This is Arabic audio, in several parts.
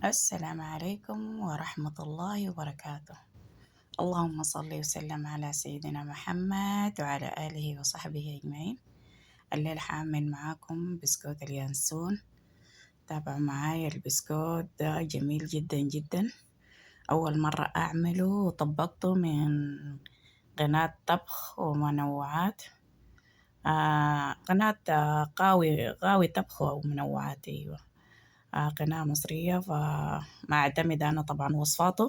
السلام عليكم ورحمة الله وبركاته. اللهم صل وسلم على سيدنا محمد وعلى آله وصحبه أجمعين. الليلة حأعمل معاكم بسكوت اليانسون. تابعوا معايا، البسكوت ده جميل جدا جدا. أول مرة أعمله وطبقته من قناة طبخ ومنوعات. قناة قاوي طبخ ومنوعات، أيوة. قناة مصرية، فمعتمد أنا طبعا وصفاته.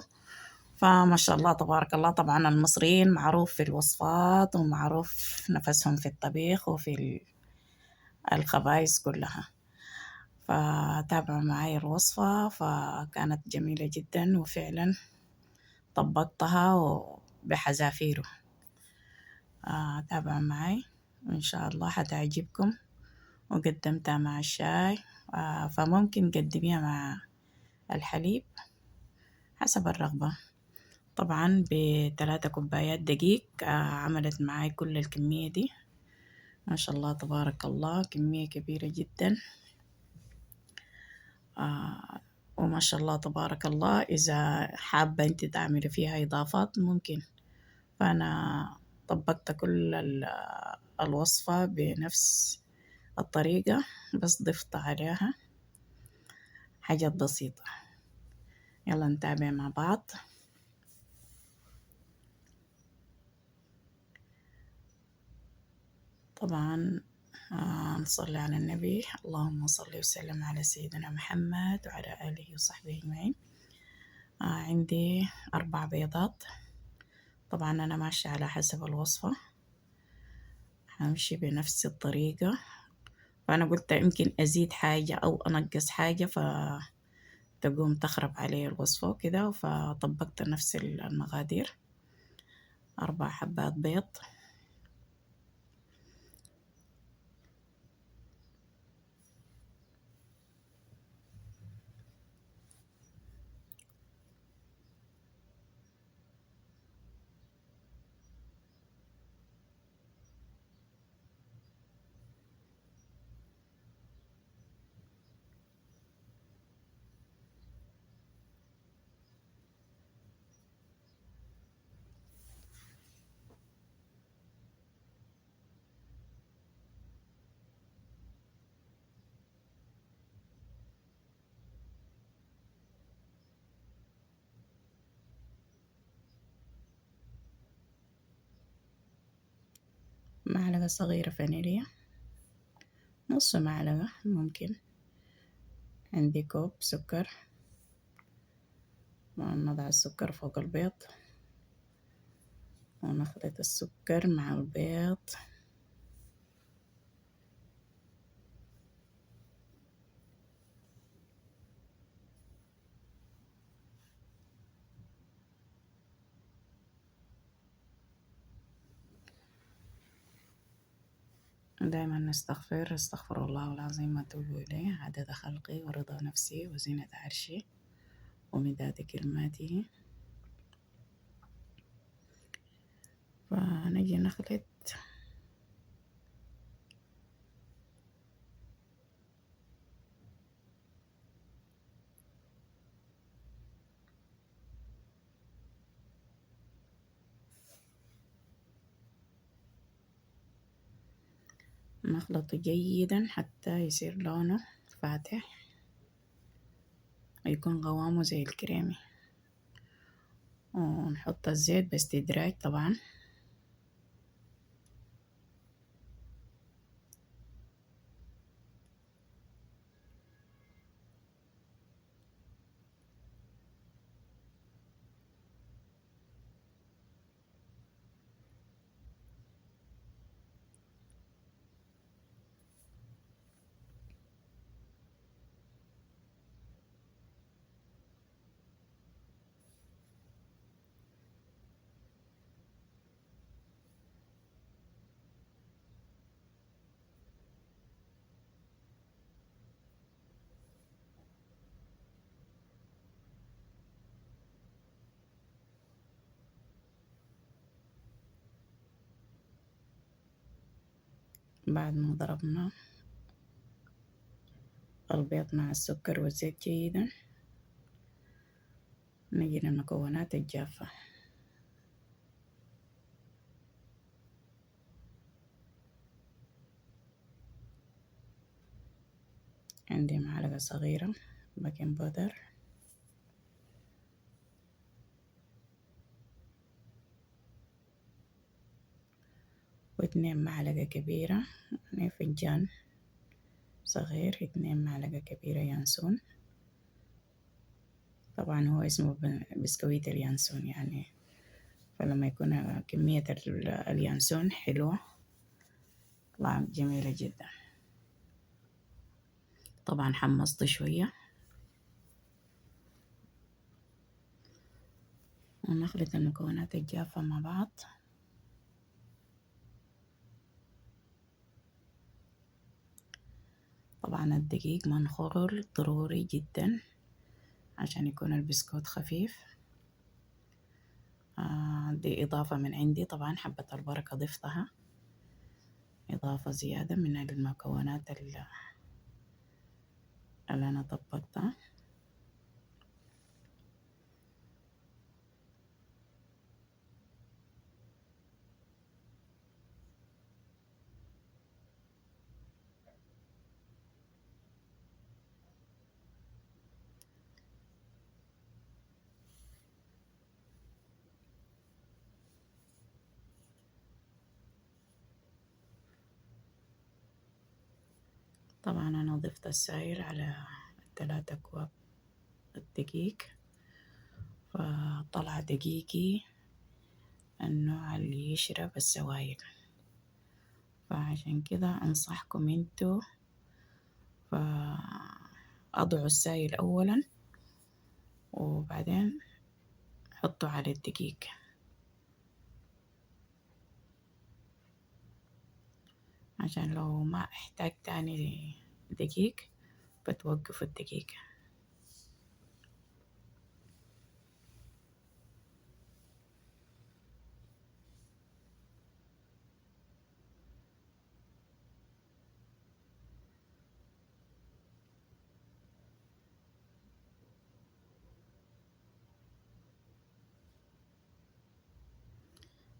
فما شاء الله تبارك الله، طبعا المصريين معروف في الوصفات ومعروف نفسهم في الطبيخ وفي الخبائز كلها. فتابعوا معي الوصفة، فكانت جميلة جدا وفعلا طبقتها بحذافيره. تابعوا معي وإن شاء الله حتعجبكم. وقدمتها مع الشاي، فممكن قدميها مع الحليب حسب الرغبة. طبعا ب3 كوبايات دقيق عملت معاي كل الكمية دي. ما شاء الله تبارك الله، كمية كبيرة جدا. وما شاء الله تبارك الله، إذا حابة أنت تعملي فيها إضافات ممكن. فأنا طبقت كل الوصفة بنفس الطريقة، بس ضفت عليها حاجات بسيطة. يلا نتابع مع بعض. طبعا نصلي على النبي. اللهم صل وسلم على سيدنا محمد وعلى آله وصحبه أجمعين. عندي 4 بيضات. طبعا أنا ماشية على حسب الوصفة، همشي بنفس الطريقة. فأنا قلت يمكن أزيد حاجة أو أنقص حاجة فتقوم تخرب علي الوصفة وكده، فطبقت نفس المقادير. 4 حبات بيض. معلقة صغيرة فانيليا، نص معلقة ممكن. عندي كوب سكر، ونضع السكر فوق البيض ونخلط السكر مع البيض. دائما نستغفر، استغفر الله العظيم واتوب إليه عدد خلقي ورضا نفسي وزينة عرشي ومداد كلماته. فنجي نخلط. نخلطه جيدا حتى يصير لونه فاتح ويكون قوامه زي الكريمي. ونحط الزيت باستدراج طبعا. بعد ما ضربنا البيض مع السكر والزيت جيدا، نجي للمكونات الجافة. عندي معلقة صغيرة بيكنج بودر، واتنين معلقة كبيرة يعني فنجان صغير 2 معلقة كبيرة ينسون. طبعا هو اسمه بسكويت اليانسون يعني، فلما يكون كمية اليانسون حلوة طبعا جميلة جدا. طبعا حمصت شوية ونخلط المكونات الجافة مع بعض. طبعا الدقيق منخول ضروري جدا عشان يكون البسكوت خفيف. دي إضافة من عندي، طبعا حبة البركة ضفتها إضافة زيادة من المكونات اللي أنا طبقتها. طبعا أنا ضفت السائل على 3 أكواب الدقيق، فطلع دقيقي النوع اللي يشرب السوائل، فعشان كده أنصحكم انتوا فأضعوا السائل أولا وبعدين حطوا على الدقيق، عشان لو ما احتاج تاني دقيق بتوقفوا الدقيق.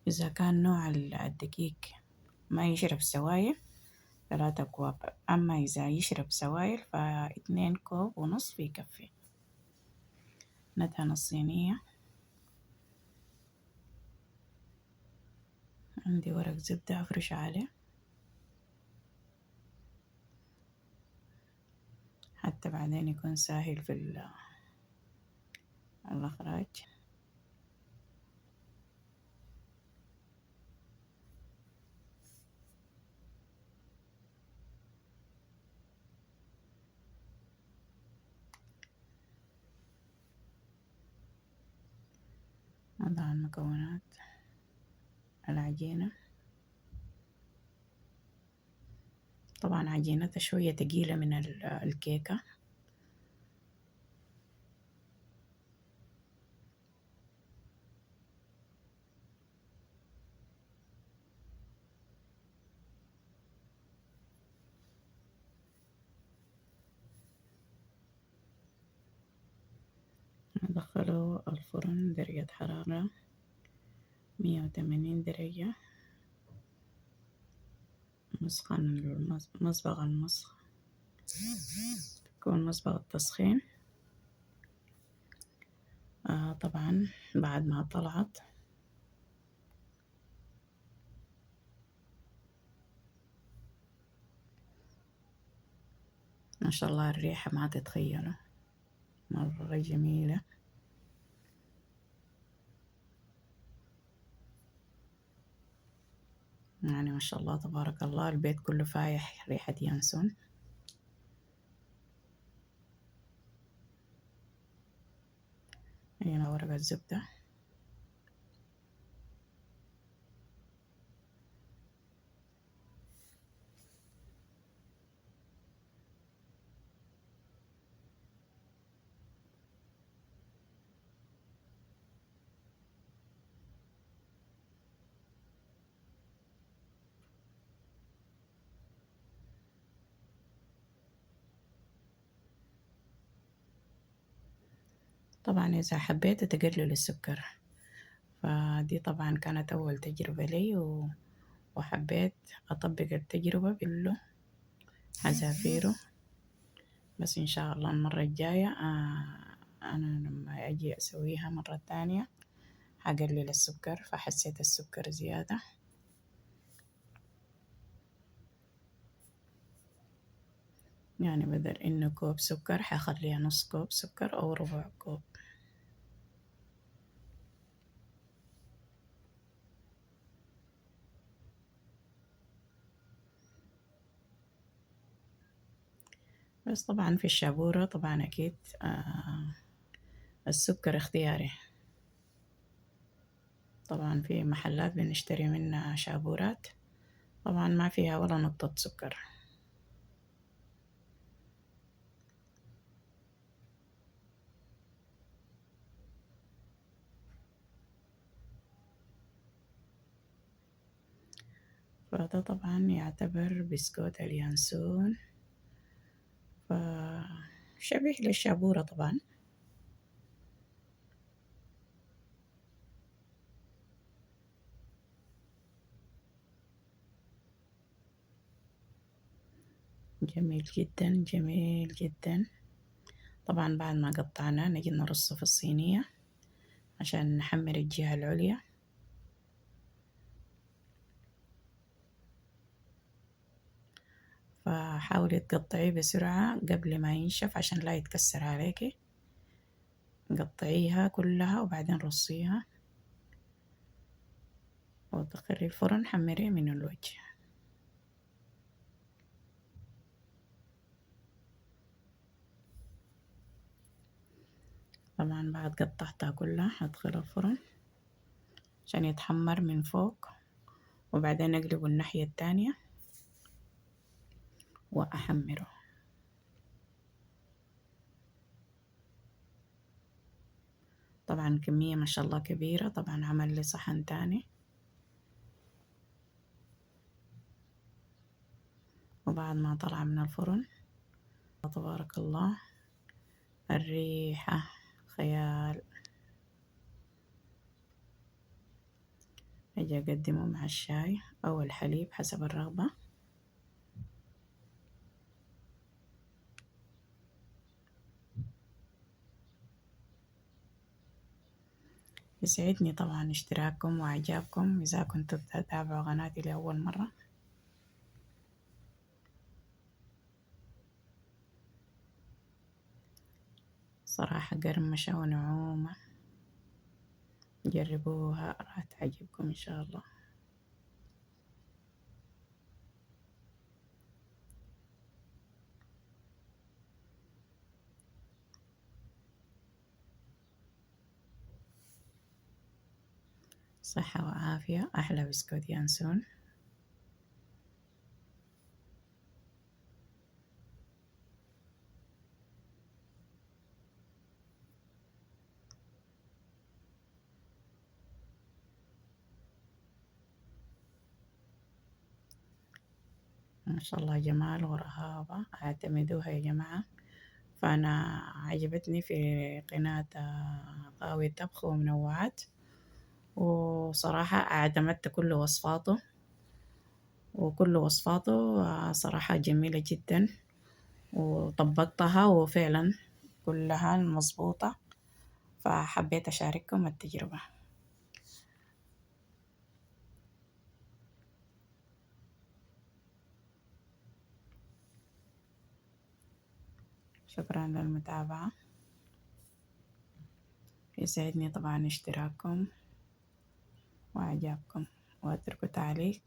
إذا كان نوع الدقيق ما يشرب سوائل 3 أكواب، أما إذا يشرب سوائل ف2 كوب ونص يكفي. ندهن الصينية، عندي ورق زبدة أفرش عليه حتى بعدين يكون سهل في الإخراج. نضع المكونات العجينة. طبعا عجينتها شوية تقيلة من الكيكة. ندخله الفرن درجة حرارة 180 درجة، مسبغ المسخ تكون مسبغ التسخين. طبعا بعد ما طلعت ما شاء الله الريحة ما تتخيلوا، مرة جميلة. يعني ما شاء الله تبارك الله البيت كله فايح ريحة ينسون. هنا ورق الزبدة. طبعا إذا حبيت تقلل السكر، فدي طبعا كانت أول تجربة لي وحبيت أطبق التجربة بالله حذافيره. بس إن شاء الله المرة الجاية أنا لما أجي أسويها مرة تانية حقلل السكر، فحسيت السكر زيادة. يعني بدل إنه كوب سكر حخليها نص كوب سكر أو ربع كوب. بس طبعا في الشابورة طبعا أكيد السكر اختياري. طبعا في محلات بنشتري منها شابورات طبعا ما فيها ولا نقطة سكر. فده طبعا يعتبر بسكوت اليانسون، فشبيه للشابورة طبعا. جميل جدا جميل جدا. طبعا بعد ما قطعناه نجي نرصه في الصينية عشان نحمر الجهة العليا. فحاولي تقطعيه بسرعة قبل ما ينشف عشان لا يتكسر عليكي. قطعيها كلها وبعدين رصيها ودخلي الفرن، حمريه من الوجه. طبعا بعد قطعتها كلها هدخل الفرن عشان يتحمر من فوق، وبعدين أقلبه الناحية التانية وأحمره. طبعا كمية ما شاء الله كبيرة، طبعا عمل لي صحن تاني. وبعد ما طلع من الفرن تبارك الله الريحة خيال. أجي أقدمه مع الشاي أو الحليب حسب الرغبة. يسعدني طبعا اشتراككم وإعجابكم إذا كنتوا تتابعوا قناتي لأول مرة. صراحة قرمشة ونعومة، جربوها راح تعجبكم إن شاء الله. صحة وعافية، أحلى بسكوت ينسون. ما شاء الله جمال ورهابة، اعتمدوها يا جماعة. فأنا عجبتني في قناة قاوي طبخ ومنوعات، وصراحة اعتمدت كل وصفاته، وكل وصفاته صراحة جميلة جدا، وطبقتها وفعلا كلها مظبوطة. فحبيت أشارككم التجربة. شكرا للمتابعة. يسعدني طبعا اشتراككم وإعجابكم، واتركوا تعليق